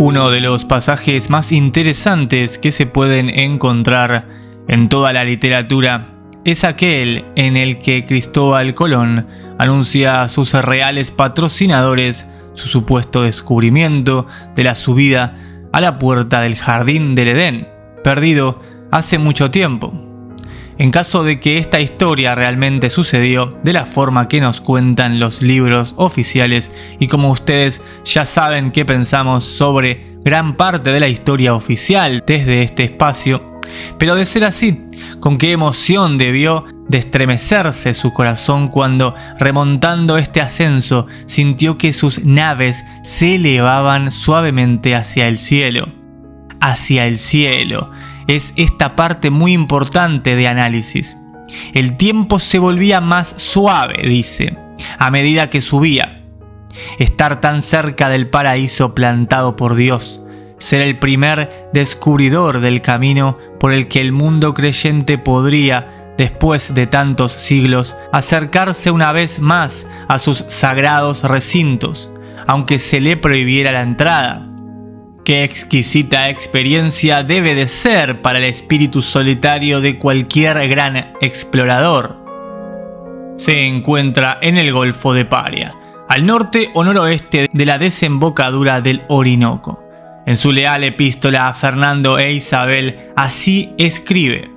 Uno de los pasajes más interesantes que se pueden encontrar en toda la literatura es aquel en el que Cristóbal Colón anuncia a sus reales patrocinadores su supuesto descubrimiento de la subida a la puerta del Jardín del Edén, perdido hace mucho tiempo. En caso de que esta historia realmente sucedió de la forma que nos cuentan los libros oficiales, y como ustedes ya saben que pensamos sobre gran parte de la historia oficial desde este espacio, pero de ser así, con qué emoción debió de estremecerse su corazón cuando, remontando este ascenso, sintió que sus naves se elevaban suavemente hacia el cielo. Hacia el cielo. Es esta parte muy importante de análisis. El tiempo se volvía más suave, dice, a medida que subía. Estar tan cerca del paraíso plantado por Dios, ser el primer descubridor del camino por el que el mundo creyente podría, después de tantos siglos, acercarse una vez más a sus sagrados recintos, aunque se le prohibiera la entrada. Qué exquisita experiencia debe de ser para el espíritu solitario de cualquier gran explorador. Se encuentra en el Golfo de Paria, al norte o noroeste de la desembocadura del Orinoco. En su leal epístola a Fernando e Isabel, así escribe: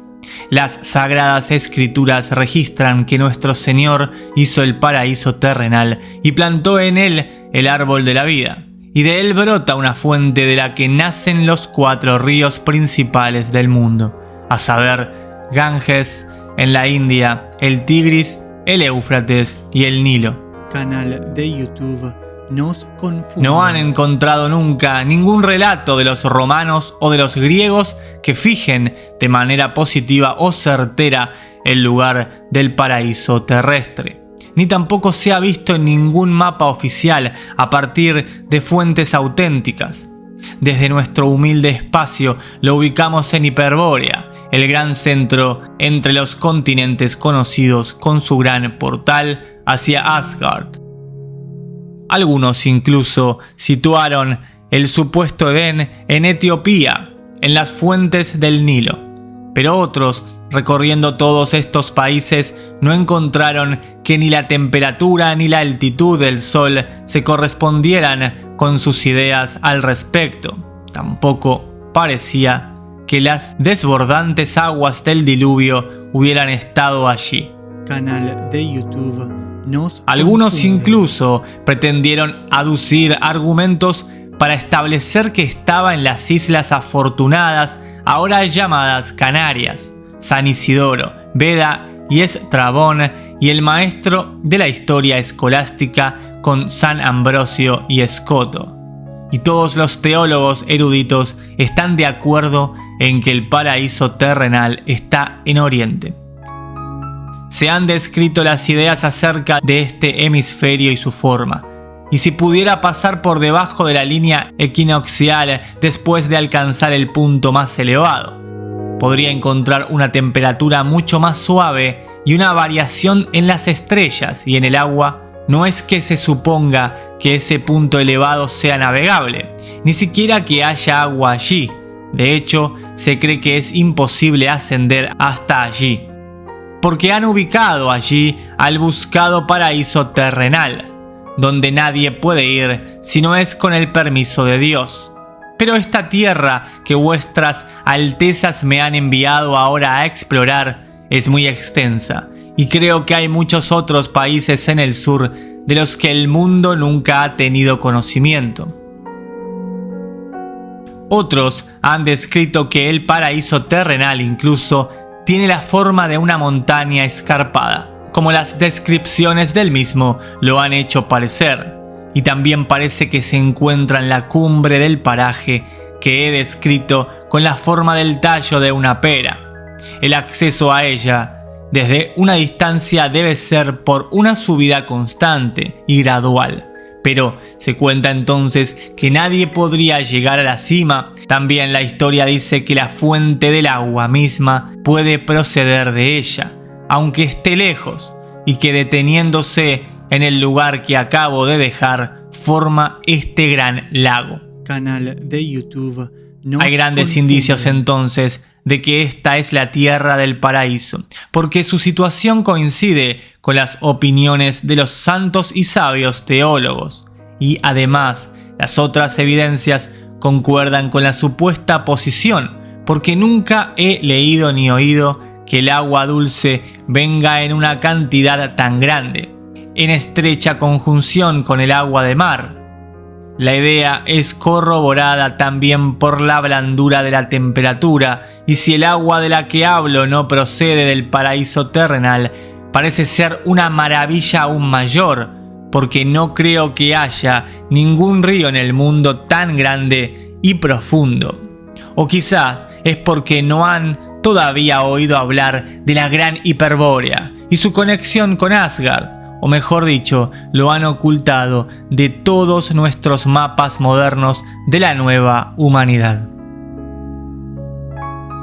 las sagradas escrituras registran que nuestro Señor hizo el paraíso terrenal y plantó en él el árbol de la vida. Y de él brota una fuente de la que nacen los 4 ríos principales del mundo, a saber, Ganges en la India, el Tigris, el Éufrates y el Nilo. Canal de YouTube Nos Confunde. No han encontrado nunca ningún relato de los romanos o de los griegos que fijen de manera positiva o certera el lugar del paraíso terrestre. Ni tampoco se ha visto en ningún mapa oficial a partir de fuentes auténticas. Desde nuestro humilde espacio lo ubicamos en Hiperbórea, el gran centro entre los continentes conocidos con su gran portal hacia Asgard. Algunos incluso situaron el supuesto Edén en Etiopía, en las fuentes del Nilo, pero otros, recorriendo todos estos países, no encontraron que ni la temperatura ni la altitud del sol se correspondieran con sus ideas al respecto. Tampoco parecía que las desbordantes aguas del diluvio hubieran estado allí. Canal de YouTube Nos Algunos Confunde. incluso pretendieron aducir argumentos para establecer que estaba en las Islas Afortunadas, ahora llamadas Canarias. San Isidoro, Beda y Estrabón, y el maestro de la historia escolástica con San Ambrosio y Escoto. Y todos los teólogos eruditos están de acuerdo en que el paraíso terrenal está en Oriente. Se han descrito las ideas acerca de este hemisferio y su forma, y si pudiera pasar por debajo de la línea equinoccial después de alcanzar el punto más elevado, podría encontrar una temperatura mucho más suave y una variación en las estrellas y en el agua. No es que se suponga que ese punto elevado sea navegable, ni siquiera que haya agua allí. De hecho, se cree que es imposible ascender hasta allí, porque han ubicado allí al buscado paraíso terrenal, donde nadie puede ir si no es con el permiso de Dios. Pero esta tierra que vuestras altezas me han enviado ahora a explorar es muy extensa, y creo que hay muchos otros países en el sur de los que el mundo nunca ha tenido conocimiento. Otros han descrito que el paraíso terrenal incluso tiene la forma de una montaña escarpada, como las descripciones del mismo lo han hecho parecer. Y también parece que se encuentra en la cumbre del paraje que he descrito con la forma del tallo de una pera. El acceso a ella desde una distancia debe ser por una subida constante y gradual, pero se cuenta entonces que nadie podría llegar a la cima. También la historia dice que la fuente del agua misma puede proceder de ella, aunque esté lejos, y que deteniéndose en el lugar que acabo de dejar, forma este gran lago. Canal de YouTube. Hay grandes indicios entonces de que esta es la tierra del paraíso, porque su situación coincide con las opiniones de los santos y sabios teólogos, y además las otras evidencias concuerdan con la supuesta posición, porque nunca he leído ni oído que el agua dulce venga en una cantidad tan grande, en estrecha conjunción con el agua de mar. La idea es corroborada también por la blandura de la temperatura, y si el agua de la que hablo no procede del paraíso terrenal, parece ser una maravilla aún mayor, porque no creo que haya ningún río en el mundo tan grande y profundo. O quizás es porque no han todavía oído hablar de la gran Hiperbórea y su conexión con Asgard, o mejor dicho, lo han ocultado de todos nuestros mapas modernos de la nueva humanidad.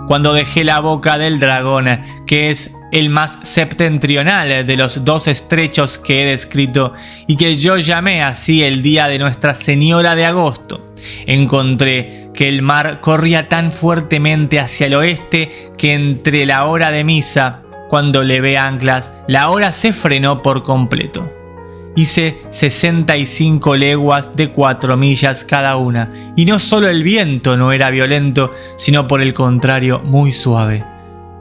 Cuando dejé la boca del dragón, que es el más septentrional de los dos estrechos que he descrito y que yo llamé así el día de Nuestra Señora de Agosto, encontré que el mar corría tan fuertemente hacia el oeste que entre la hora de misa, cuando levé anclas, la hora se frenó por completo. Hice 65 leguas de 4 millas cada una, y no solo el viento no era violento, sino por el contrario muy suave,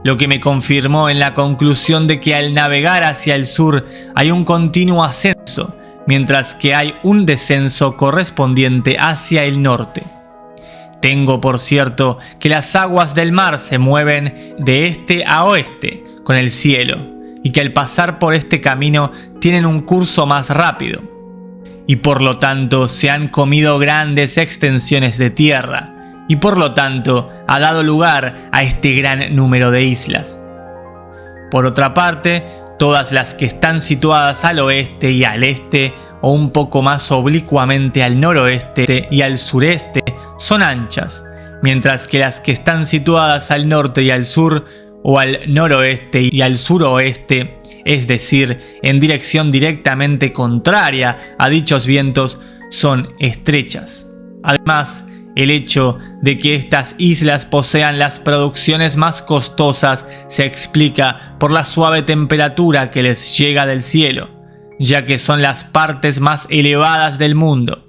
lo que me confirmó en la conclusión de que al navegar hacia el sur hay un continuo ascenso, mientras que hay un descenso correspondiente hacia el norte. Tengo por cierto que las aguas del mar se mueven de este a oeste con el cielo, y que al pasar por este camino tienen un curso más rápido, y por lo tanto se han comido grandes extensiones de tierra, y por lo tanto ha dado lugar a este gran número de islas. Por otra parte, todas las que están situadas al oeste y al este, o un poco más oblicuamente al noroeste y al sureste, son anchas, mientras que las que están situadas al norte y al sur, o al noroeste y al suroeste, es decir, en dirección directamente contraria a dichos vientos, son estrechas. Además, el hecho de que estas islas posean las producciones más costosas se explica por la suave temperatura que les llega del cielo, ya que son las partes más elevadas del mundo.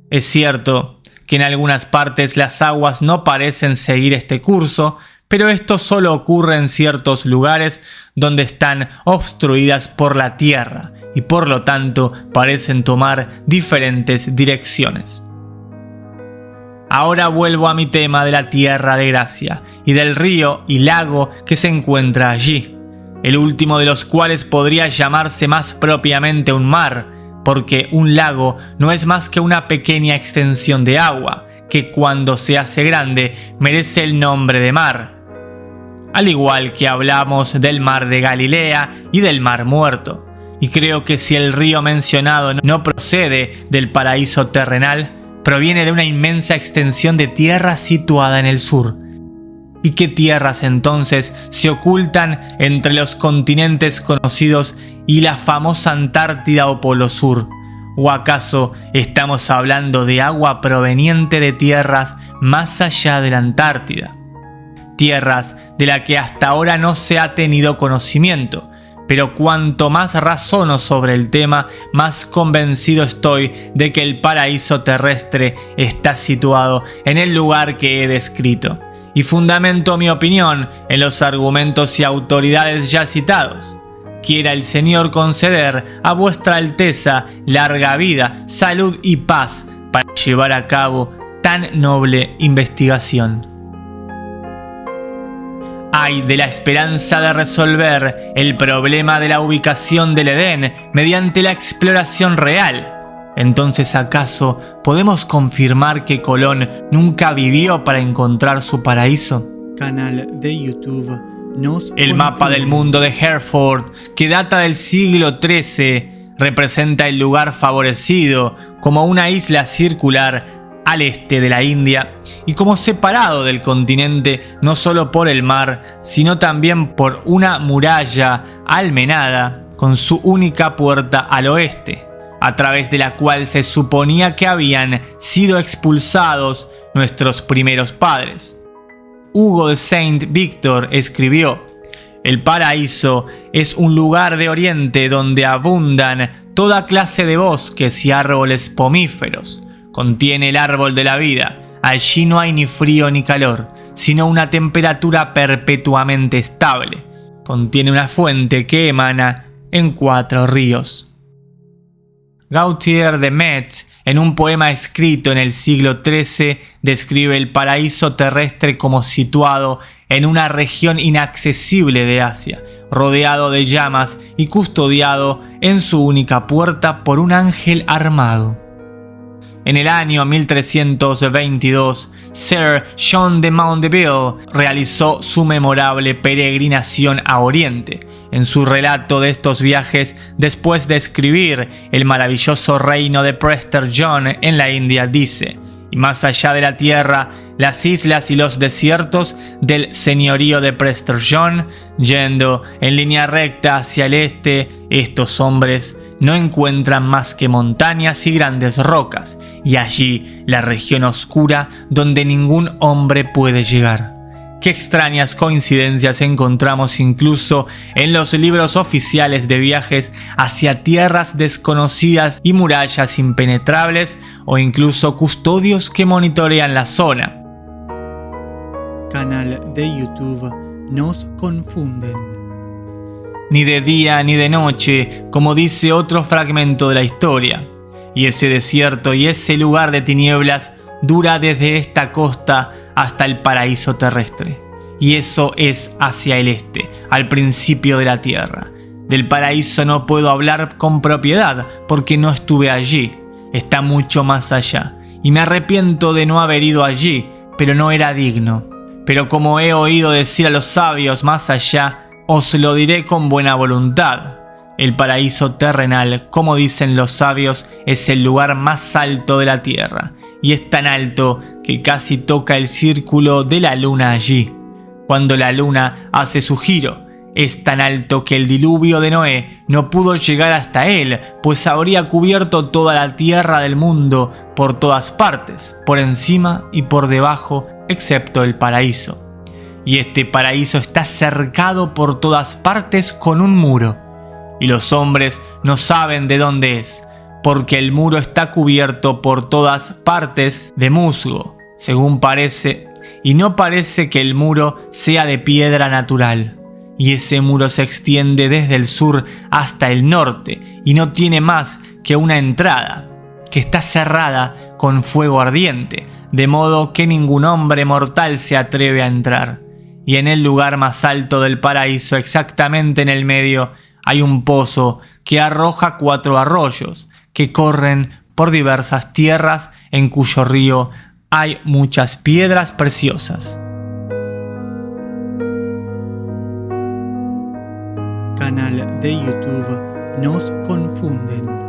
Es cierto que en algunas partes las aguas no parecen seguir este curso, pero esto solo ocurre en ciertos lugares donde están obstruidas por la tierra y por lo tanto parecen tomar diferentes direcciones. Ahora vuelvo a mi tema de la tierra de gracia y del río y lago que se encuentra allí, el último de los cuales podría llamarse más propiamente un mar, porque un lago no es más que una pequeña extensión de agua, que cuando se hace grande merece el nombre de mar. Al igual que hablamos del mar de Galilea y del mar muerto, y creo que si el río mencionado no procede del paraíso terrenal, proviene de una inmensa extensión de tierra situada en el sur. ¿Y qué tierras entonces se ocultan entre los continentes conocidos y la famosa Antártida o Polo Sur? ¿O acaso estamos hablando de agua proveniente de tierras más allá de la Antártida? Tierras de la que hasta ahora no se ha tenido conocimiento, pero cuanto más razono sobre el tema, más convencido estoy de que el paraíso terrestre está situado en el lugar que he descrito, y fundamento mi opinión en los argumentos y autoridades ya citados. Quiera el Señor conceder a vuestra Alteza larga vida, salud y paz para llevar a cabo tan noble investigación. Ay de la esperanza de resolver el problema de la ubicación del Edén mediante la exploración real. Entonces, ¿acaso podemos confirmar que Colón nunca vivió para encontrar su paraíso? Canal de YouTube. El mapa del mundo de Hereford, que data del siglo XIII, representa el lugar favorecido como una isla circular al este de la India y como separado del continente no solo por el mar, sino también por una muralla almenada con su única puerta al oeste, a través de la cual se suponía que habían sido expulsados nuestros primeros padres. Hugo de Saint-Victor escribió: el paraíso es un lugar de Oriente donde abundan toda clase de bosques y árboles pomíferos. Contiene el árbol de la vida. Allí no hay ni frío ni calor, sino una temperatura perpetuamente estable. Contiene una fuente que emana en 4 ríos. Gautier de Metz, en un poema escrito en el siglo XIII, describe el paraíso terrestre como situado en una región inaccesible de Asia, rodeado de llamas y custodiado en su única puerta por un ángel armado. En el año 1322, Sir John de Mandeville realizó su memorable peregrinación a Oriente. En su relato de estos viajes, después de escribir el maravilloso reino de Prester John en la India, dice: y más allá de la tierra, las islas y los desiertos del señorío de Prester John, yendo en línea recta hacia el este, estos hombres no encuentran más que montañas y grandes rocas, y allí la región oscura donde ningún hombre puede llegar. Qué extrañas coincidencias encontramos incluso en los libros oficiales de viajes hacia tierras desconocidas y murallas impenetrables, o incluso custodios que monitorean la zona. Canal de YouTube Nos Confunden. Ni de día ni de noche, como dice otro fragmento de la historia. Y ese desierto y ese lugar de tinieblas dura desde esta costa hasta el paraíso terrestre. Y eso es hacia el este, al principio de la tierra. Del paraíso no puedo hablar con propiedad porque no estuve allí. Está mucho más allá. Y me arrepiento de no haber ido allí, pero no era digno. Pero como he oído decir a los sabios más allá, os lo diré con buena voluntad. El paraíso terrenal, como dicen los sabios, es el lugar más alto de la tierra, y es tan alto que casi toca el círculo de la luna allí. Cuando la luna hace su giro, es tan alto que el diluvio de Noé no pudo llegar hasta él, pues habría cubierto toda la tierra del mundo por todas partes, por encima y por debajo, excepto el paraíso. Y este paraíso está cercado por todas partes con un muro, y los hombres no saben de dónde es, porque el muro está cubierto por todas partes de musgo, según parece, y no parece que el muro sea de piedra natural. Y ese muro se extiende desde el sur hasta el norte, y no tiene más que una entrada, que está cerrada con fuego ardiente, de modo que ningún hombre mortal se atreve a entrar. Y en el lugar más alto del paraíso, exactamente en el medio, hay un pozo que arroja 4 arroyos que corren por diversas tierras, en cuyo río hay muchas piedras preciosas. Canal de YouTube Nos Confunden.